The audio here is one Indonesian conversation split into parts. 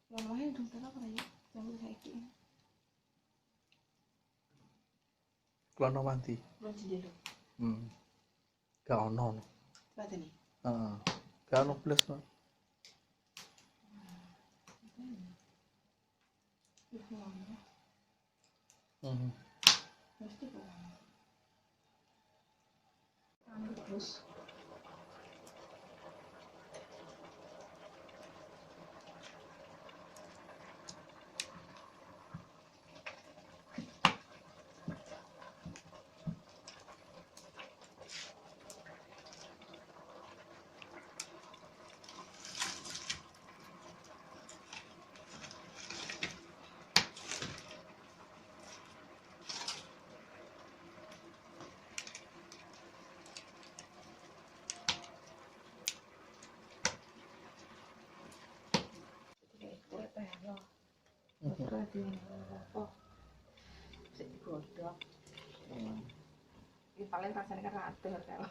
Ngomongnya dong terus apa ya? Jangan saiki. Klono mati. Belum jendela. Gak ono. Pateni. Heeh. Gak ono plus. Pasti kok. Terus godok. Ini paling rasanya kan rada kalau.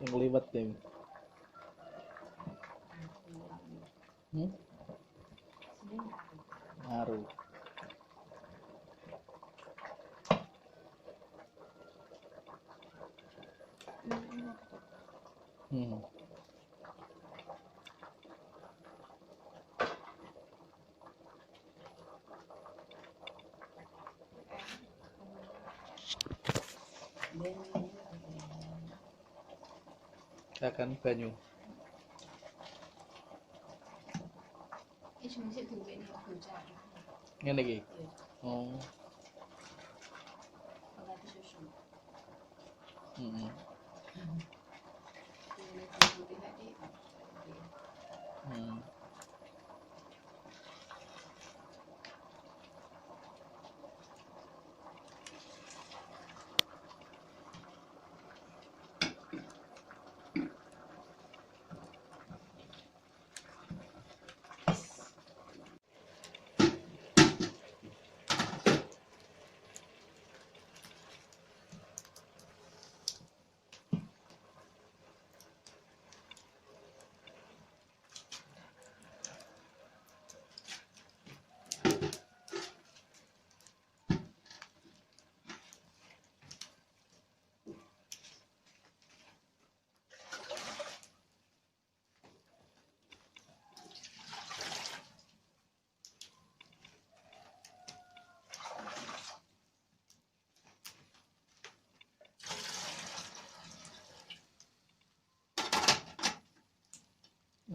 Yang liwat deh. Ngaruh. Akan banyu. Ini cuma sih dulu ini hujan. Ngene iki. Oh. Kalau itu susu. Heeh. Ini putih tadi.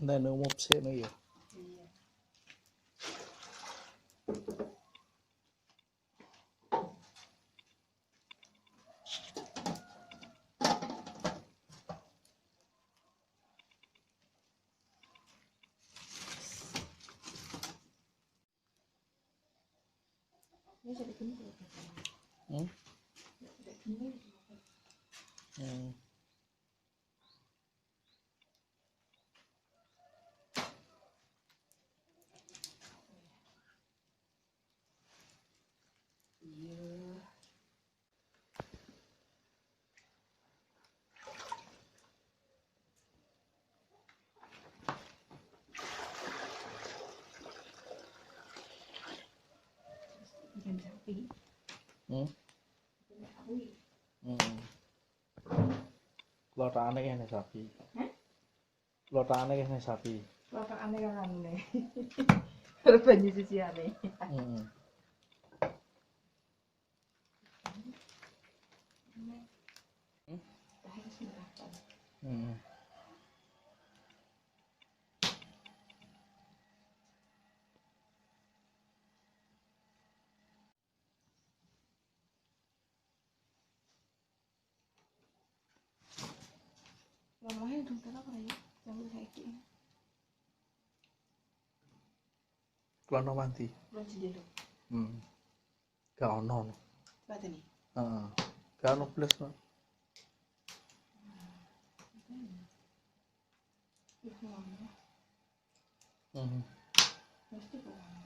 Dan umum sih no ya. Iya. Ini jadi gini. Hmm. Iya. Ikan sapi. Hmm. Ikan sapi. Hmm. Lotane kene sapi. Hah? Lotane kene sapi. Bapak aneh kan aneh. Terus banyak sisi aneh. Hmm. Harus makan. Hmm. Lamanya dong apa ya? Yang saiki. Klono manti. Belum jendela. Hmm. Gak ono. Baca nih. Heeh. Gak ono plus no. Ih, mana? Hmm. Mesti kok.